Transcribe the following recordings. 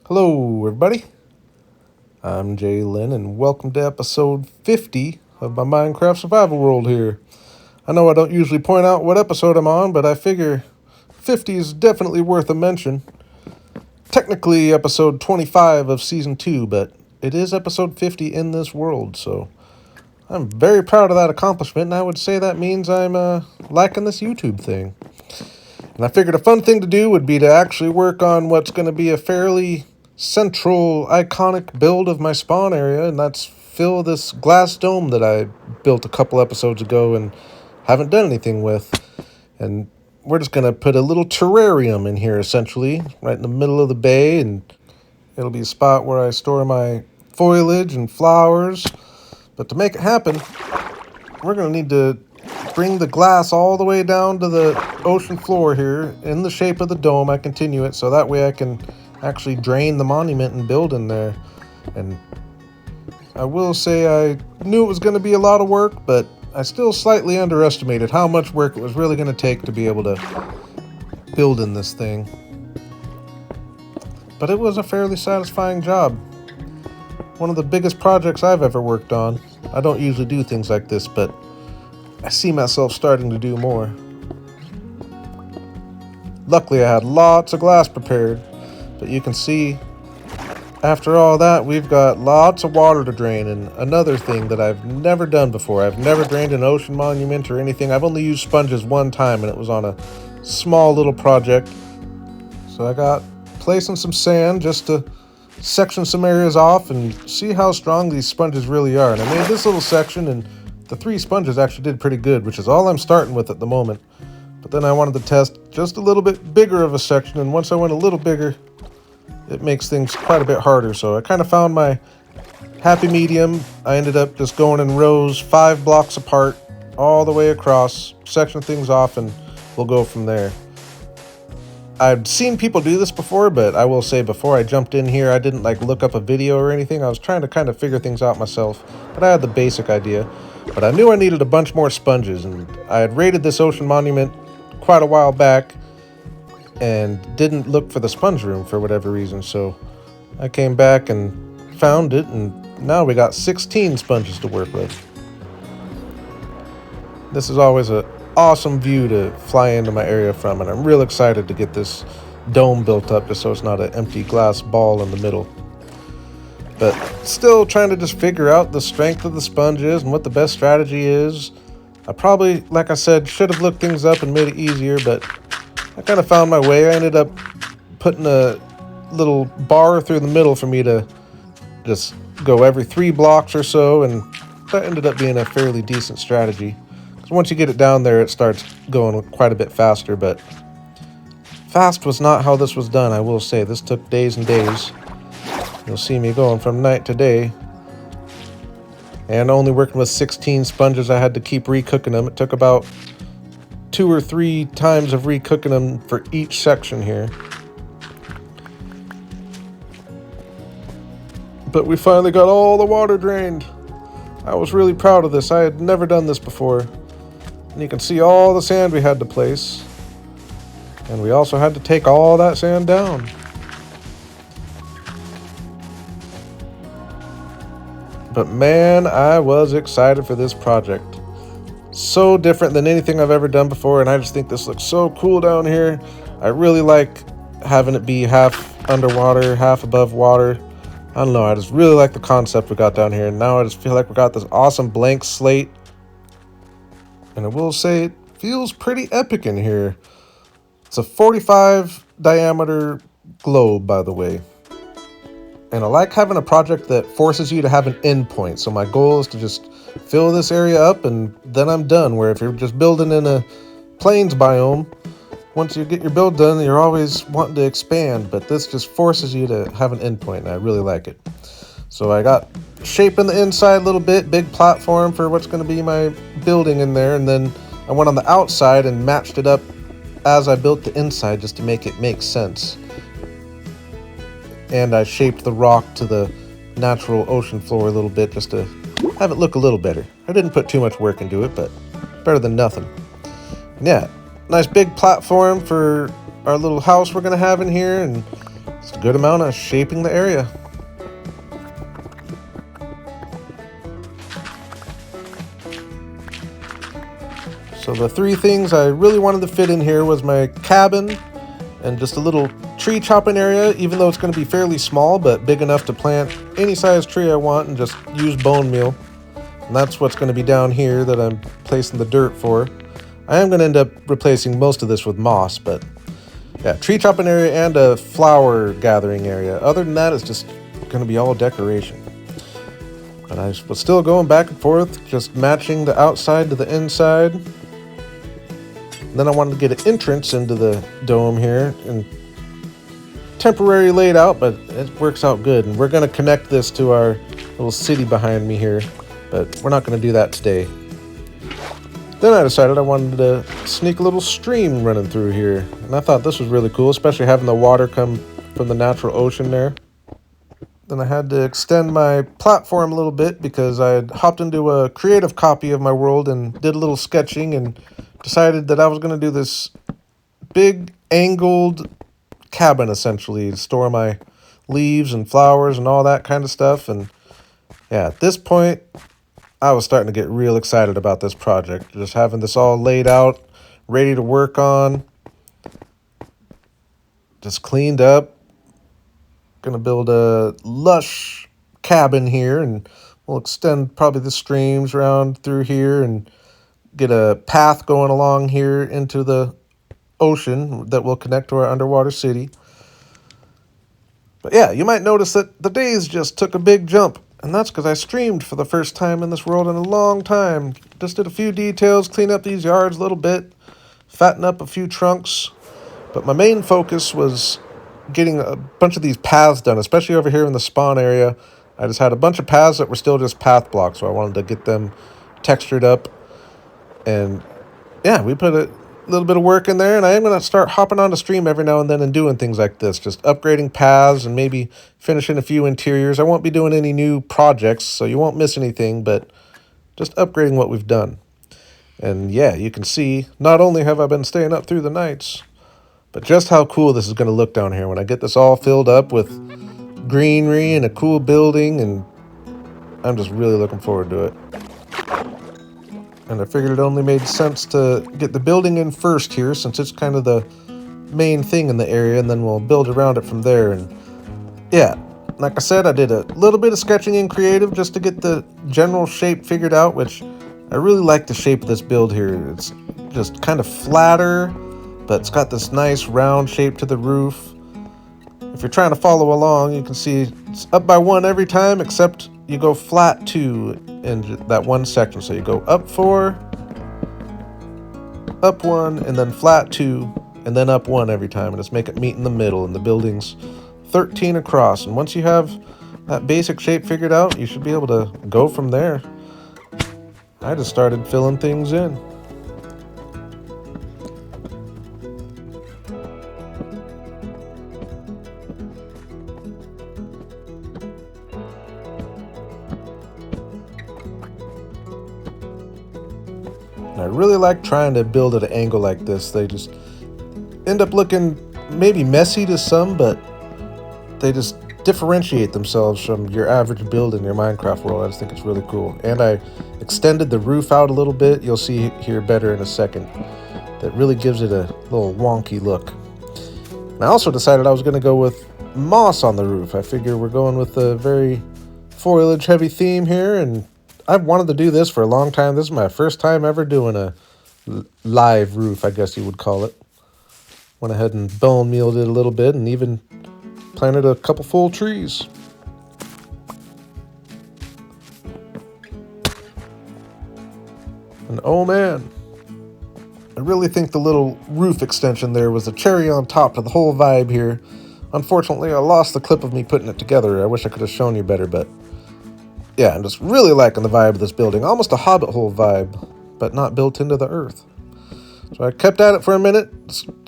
Hello, everybody. I'm Jay Lynn, and welcome to episode 50 of my Minecraft Survival World here. I know I don't usually point out what episode I'm on, but I figure 50 is definitely worth a mention. Technically, episode 25 of season 2, but it is episode 50 in this world, so I'm very proud of that accomplishment, and I would say that means I'm liking this YouTube thing. And I figured a fun thing to do would be to actually work on what's going to be a fairly central, iconic build of my spawn area, and that's fill this glass dome that I built a couple episodes ago and haven't done anything with. And we're just going to put a little terrarium in here, essentially, right in the middle of the bay, and it'll be a spot where I store my foliage and flowers. But to make it happen, we're going to need to bring the glass all the way down to the ocean floor here in the shape of the dome. I continue it so that way I can actually drain the monument and build in there. And I will say I knew it was going to be a lot of work, but I still slightly underestimated how much work it was really going to take to be able to build in this thing. But it was a fairly satisfying job. One of the biggest projects I've ever worked on. I don't usually do things like this, but I see myself starting to do more. Luckily, I had lots of glass prepared, but you can see, after all that, we've got lots of water to drain, and another thing that I've never done before. I've never drained an ocean monument or anything. I've only used sponges one time, and it was on a small little project. So I got placing some sand just to section some areas off and see how strong these sponges really are. And I made this little section, and the 3 sponges actually did pretty good, which is all I'm starting with at the moment. But then I wanted to test just a little bit bigger of a section, and once I went a little bigger, it makes things quite a bit harder. So I kind of found my happy medium. I ended up just going in rows 5 blocks apart all the way across, section things off, and we'll go from there. I've seen people do this before, but I will say before I jumped in here, I didn't look up a video or anything. I was trying to kind of figure things out myself, but I had the basic idea. But I knew I needed a bunch more sponges, and I had raided this ocean monument quite a while back and didn't look for the sponge room for whatever reason. So I came back and found it, and now we got 16 sponges to work with. This is always an awesome view to fly into my area from, and I'm real excited to get this dome built up just so it's not an empty glass ball in the middle. But still trying to just figure out the strength of the sponges and what the best strategy is. I probably, like I said, should have looked things up and made it easier, but I kind of found my way. I ended up putting a little bar through the middle for me to just go every 3 blocks or so, and that ended up being a fairly decent strategy. Because once you get it down there, it starts going quite a bit faster, but fast was not how this was done, I will say. This took days and days. You'll see me going from night to day. And only working with 16 sponges, I had to keep recooking them. It took about 2 or 3 times of recooking them for each section here. But we finally got all the water drained. I was really proud of this. I had never done this before. And you can see all the sand we had to place. And we also had to take all that sand down. But man, I was excited for this project. So different than anything I've ever done before, and I just think this looks so cool down here. I really like having it be half underwater, half above water. I don't know, I just really like the concept we got down here, and now I just feel like we got this awesome blank slate. And I will say, it feels pretty epic in here. It's a 45 diameter globe, by the way. And I like having a project that forces you to have an endpoint. So my goal is to just fill this area up and then I'm done. Where if you're just building in a plains biome, once you get your build done, you're always wanting to expand. But this just forces you to have an endpoint, and I really like it. So I got shaping the inside a little bit, big platform for what's going to be my building in there. And then I went on the outside and matched it up as I built the inside just to make it make sense. And I shaped the rock to the natural ocean floor a little bit just to have it look a little better. I didn't put too much work into it, but better than nothing. Yeah, nice big platform for our little house we're going to have in here. And It's a good amount of shaping the area. So the three things I really wanted to fit in here was my cabin and just a little tree chopping area, even though it's going to be fairly small, but big enough to plant any size tree I want and just use bone meal. And that's what's going to be down here that I'm placing the dirt for. I am going to end up replacing most of this with moss, but yeah, tree chopping area and a flower gathering area. Other than that, it's just going to be all decoration. And I was still going back and forth, just matching the outside to the inside. And then I wanted to get an entrance into the dome here, and temporary laid out, but it works out good. And we're going to connect this to our little city behind me here, but we're not going to do that today. Then I decided I wanted to sneak a little stream running through here, and I thought this was really cool, especially having the water come from the natural ocean there. Then I had to extend my platform a little bit because I had hopped into a creative copy of my world and did a little sketching and decided that I was going to do this big angled cabin, essentially, to store my leaves and flowers and all that kind of stuff. And yeah, at this point, I was starting to get real excited about this project. Just having this all laid out, ready to work on, just cleaned up. Gonna build a lush cabin here, and we'll extend probably the streams around through here and get a path going along here into the ocean that will connect to our underwater city. But yeah, you might notice that the days just took a big jump, and that's because I streamed for the first time in this world in a long time. Just did a few details, clean up these yards a little bit, fatten up a few trunks, but my main focus was getting a bunch of these paths done, especially over here in the spawn area. I just had a bunch of paths that were still just path blocks, so I wanted to get them textured up. And yeah, we put a little bit of work in there, and I am going to start hopping on the stream every now and then and doing things like this, just upgrading paths and maybe finishing a few interiors. I won't be doing any new projects, so you won't miss anything, but just upgrading what we've done. And yeah, you can see, not only have I been staying up through the nights, but just how cool this is going to look down here when I get this all filled up with greenery and a cool building, and I'm just really looking forward to it. And I figured it only made sense to get the building in first here, since it's kind of the main thing in the area, and then we'll build around it from there. And yeah, like I said, I did a little bit of sketching in creative just to get the general shape figured out, which I really like the shape of this build here. It's just kind of flatter, but it's got this nice round shape to the roof. If you're trying to follow along, you can see it's up by 1 every time, except you go flat 2 in that one section. So you go up 4, up 1, and then flat 2, and then up 1 every time, and just make it meet in the middle, and the building's 13 across. And once you have that basic shape figured out, you should be able to go from there. I just started filling things in. And I really like trying to build at an angle like this. They just end up looking maybe messy to some, but they just differentiate themselves from your average build in your Minecraft world. I just think it's really cool. And I extended the roof out a little bit. You'll see here better in a second. That really gives it a little wonky look. And I also decided I was going to go with moss on the roof. I figure we're going with a very foliage heavy theme here, and I've wanted to do this for a long time. This is my first time ever doing a live roof, I guess you would call it. Went ahead and bone mealed it a little bit and even planted a couple full trees. And oh man, I really think the little roof extension there was the cherry on top to the whole vibe here. Unfortunately, I lost the clip of me putting it together. I wish I could have shown you better, but yeah, I'm just really liking the vibe of this building. Almost a hobbit hole vibe, but not built into the earth. So I kept at it for a minute,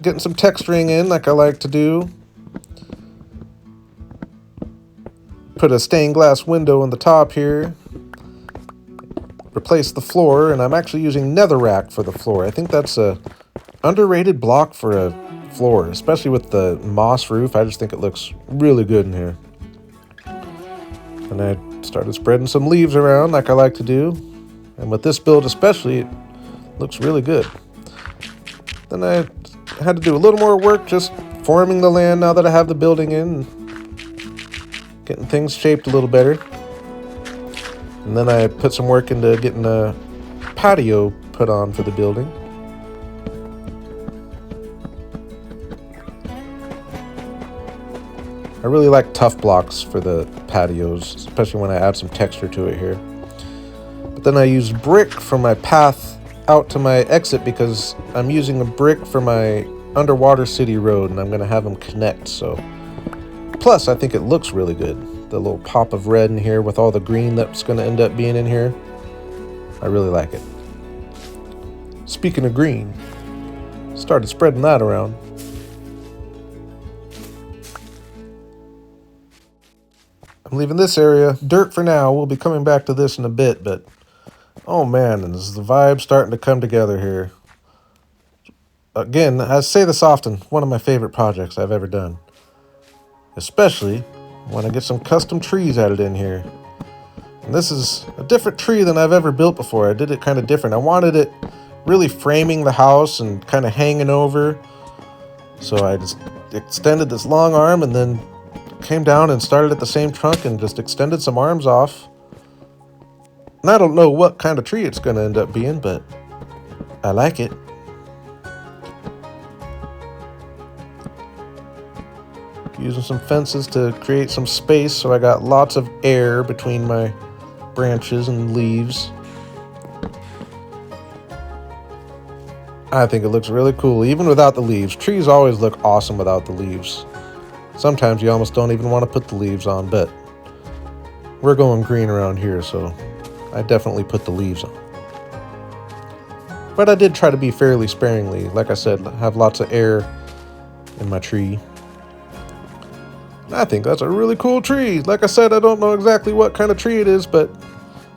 getting some texturing in like I like to do. Put a stained glass window in the top here. Replace the floor, and I'm actually using netherrack for the floor. I think that's a underrated block for a floor, especially with the moss roof. I just think it looks really good in here. And I started spreading some leaves around like I like to do. And with this build especially, it looks really good. Then I had to do a little more work just forming the land now that I have the building in. Getting things shaped a little better. And then I put some work into getting a patio put on for the building. I really like tough blocks for the patios, especially when I add some texture to it here. But then I used brick for my path out to my exit because I'm using a brick for my underwater city road and I'm going to have them connect. So, plus I think it looks really good. The little pop of red in here with all the green that's going to end up being in here. I really like it. Speaking of green, started spreading that around. I'm leaving this area dirt for now. We'll be coming back to this in a bit, but oh man, and this is the vibe starting to come together here. Again, I say this often, one of my favorite projects I've ever done. Especially when I get some custom trees added in here. And this is a different tree than I've ever built before. I did it kind of different. I wanted it really framing the house and kind of hanging over. So I just extended this long arm and then came down and started at the same trunk and just extended some arms off. And I don't know what kind of tree it's going to end up being, but I like it. Using some fences to create some space so I got lots of air between my branches and leaves. I think it looks really cool, even without the leaves. Trees always look awesome without the leaves. Sometimes you almost don't even want to put the leaves on, but we're going green around here, so I definitely put the leaves on. But I did try to be fairly sparingly. Like I said, have lots of air in my tree. I think that's a really cool tree. Like I said, I don't know exactly what kind of tree it is, but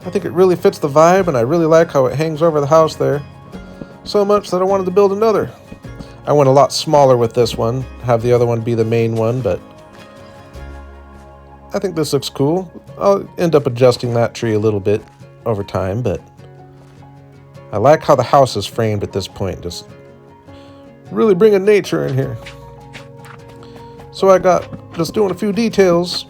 I think it really fits the vibe, and I really like how it hangs over the house there. So much that I wanted to build another. I went a lot smaller with this one, have the other one be the main one, but I think this looks cool. I'll end up adjusting that tree a little bit over time, but I like how the house is framed at this point, just really bringing nature in here. So I got just doing a few details.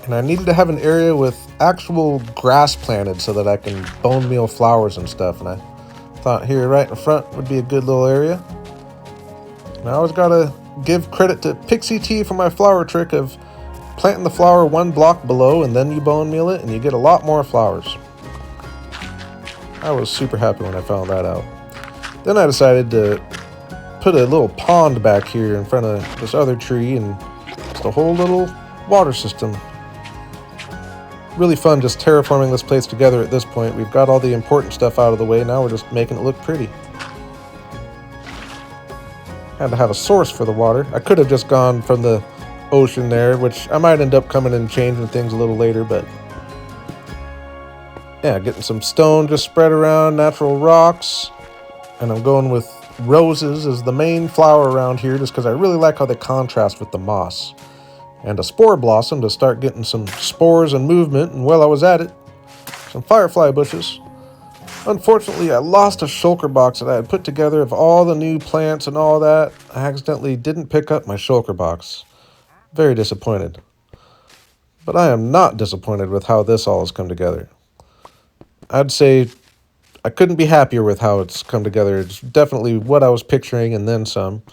And I needed to have an area with actual grass planted so that I can bone meal flowers and stuff. And I thought here right in front would be a good little area. And I always gotta give credit to Pixie Tea for my flower trick of planting the flower one block below and then you bone meal it and you get a lot more flowers. I was super happy when I found that out. Then I decided to put a little pond back here in front of this other tree and just a whole little water system. Really fun just terraforming this place together at this point. We've got all the important stuff out of the way. Now we're just making it look pretty. Had to have a source for the water. I could have just gone from the ocean there, which I might end up coming and changing things a little later, but yeah, getting some stone just spread around, natural rocks, and I'm going with roses as the main flower around here just because I really like how they contrast with the moss. And a spore blossom to start getting some spores and movement, and while I was at it, some firefly bushes. Unfortunately, I lost a shulker box that I had put together of all the new plants and all that. I accidentally didn't pick up my shulker box. Very disappointed. But I am not disappointed with how this all has come together. I'd say I couldn't be happier with how it's come together. It's definitely what I was picturing and then some.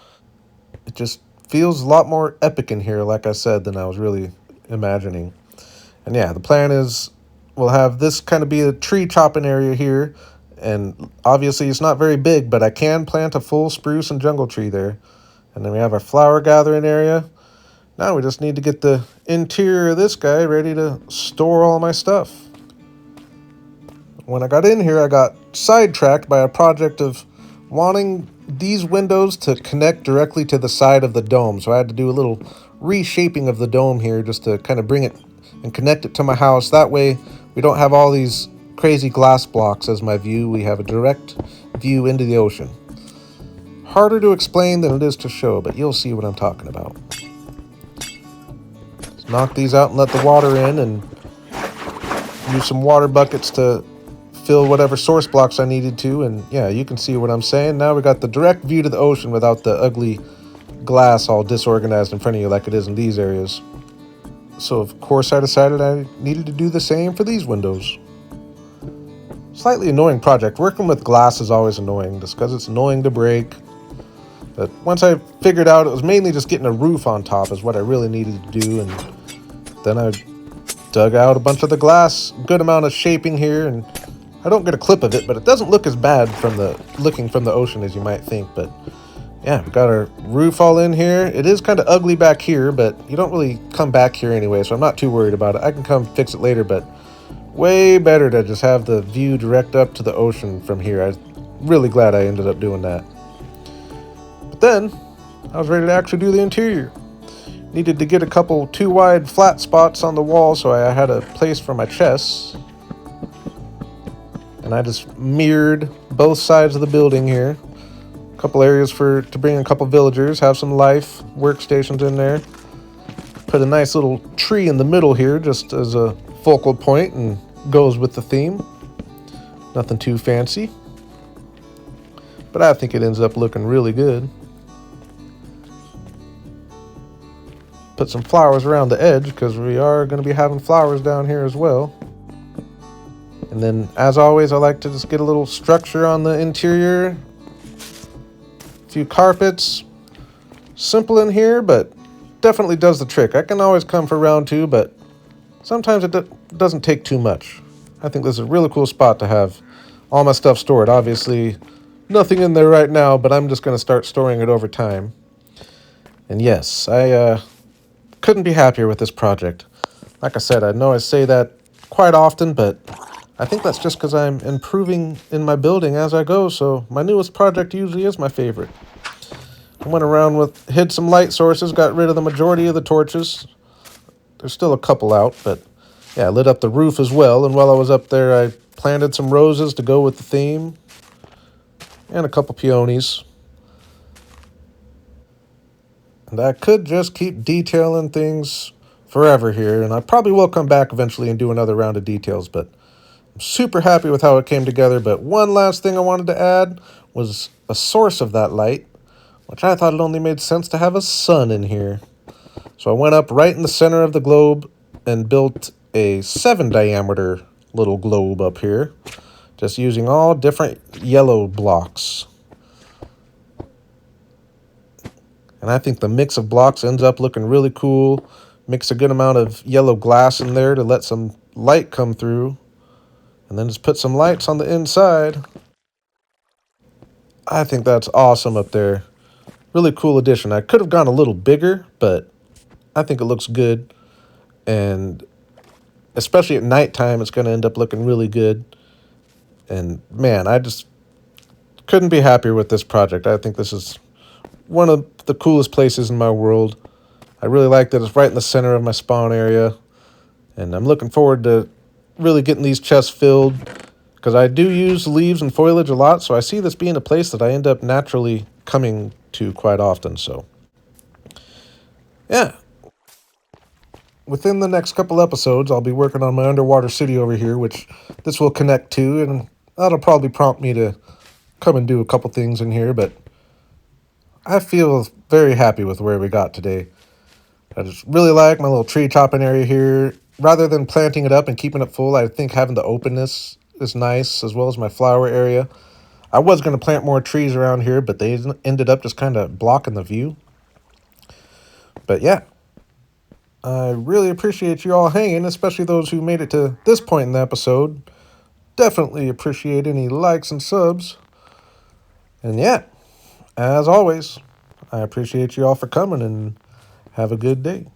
It just feels a lot more epic in here, like I said, than I was really imagining. And yeah, the plan is we'll have this kind of be a tree chopping area here. And obviously it's not very big, but I can plant a full spruce and jungle tree there. And then we have our flower gathering area. Now we just need to get the interior of this guy ready to store all my stuff. When I got in here, I got sidetracked by a project of wanting these windows to connect directly to the side of the dome. So I had to do a little reshaping of the dome here just to kind of bring it and connect it to my house. That way we don't have all these crazy glass blocks as my view. We have a direct view into the ocean. Harder to explain than it is to show, but you'll see what I'm talking about. Let's knock these out and let the water in, and use some water buckets to fill whatever source blocks I needed to. And yeah, you can see what I'm saying. Now we got the direct view to the ocean without the ugly glass all disorganized in front of you like it is in these areas. So of course I decided I needed to do the same for these windows. Slightly annoying project. Working with glass is always annoying just because it's annoying to break. But once I figured out it was mainly just getting a roof on top is what I really needed to do, and then I dug out a bunch of the glass, good amount of shaping here, and I don't get a clip of it, but it doesn't look as bad from looking from the ocean as you might think. But yeah, we've got our roof all in here. It is kind of ugly back here, but you don't really come back here anyway, so I'm not too worried about it. I can come fix it later, but way better to just have the view direct up to the ocean from here. I'm really glad I ended up doing that. But then I was ready to actually do the interior. Needed to get a couple too wide flat spots on the wall, so I had a place for my chests. And I just mirrored both sides of the building here. A couple areas to bring a couple villagers, have some life workstations in there. Put a nice little tree in the middle here just as a focal point and goes with the theme. Nothing too fancy, but I think it ends up looking really good. Put some flowers around the edge because we are going to be having flowers down here as well. And then, as always, I like to just get a little structure on the interior. A few carpets. Simple in here, but definitely does the trick. I can always come for round two, but sometimes it doesn't take too much. I think this is a really cool spot to have all my stuff stored. Obviously, nothing in there right now, but I'm just going to start storing it over time. And yes, I couldn't be happier with this project. Like I said, I know I say that quite often, but I think that's just because I'm improving in my building as I go, so my newest project usually is my favorite. I went around hid some light sources, got rid of the majority of the torches. There's still a couple out, but yeah, I lit up the roof as well, and while I was up there, I planted some roses to go with the theme, and a couple peonies. And I could just keep detailing things forever here, and I probably will come back eventually and do another round of details, but I'm super happy with how it came together. But one last thing I wanted to add was a source of that light, which I thought it only made sense to have a sun in here. So I went up right in the center of the globe and built a 7 diameter little globe up here, just using all different yellow blocks. And I think the mix of blocks ends up looking really cool. Mix a good amount of yellow glass in there to let some light come through. And then just put some lights on the inside. I think that's awesome up there. Really cool addition. I could have gone a little bigger, but I think it looks good. And especially at nighttime, it's going to end up looking really good. And man, I just couldn't be happier with this project. I think this is one of the coolest places in my world. I really like that it's right in the center of my spawn area. And I'm looking forward to really getting these chests filled, because I do use leaves and foliage a lot, so I see this being a place that I end up naturally coming to quite often. So yeah, within the next couple episodes I'll be working on my underwater city over here, which this will connect to, and that'll probably prompt me to come and do a couple things in here. But I feel very happy with where we got today. I just really like my little tree chopping area here. Rather than planting it up and keeping it full, I think having the openness is nice, as well as my flower area. I was going to plant more trees around here, but they ended up just kind of blocking the view. But yeah, I really appreciate you all hanging, especially those who made it to this point in the episode. Definitely appreciate any likes and subs. And yeah, as always, I appreciate you all for coming, and have a good day.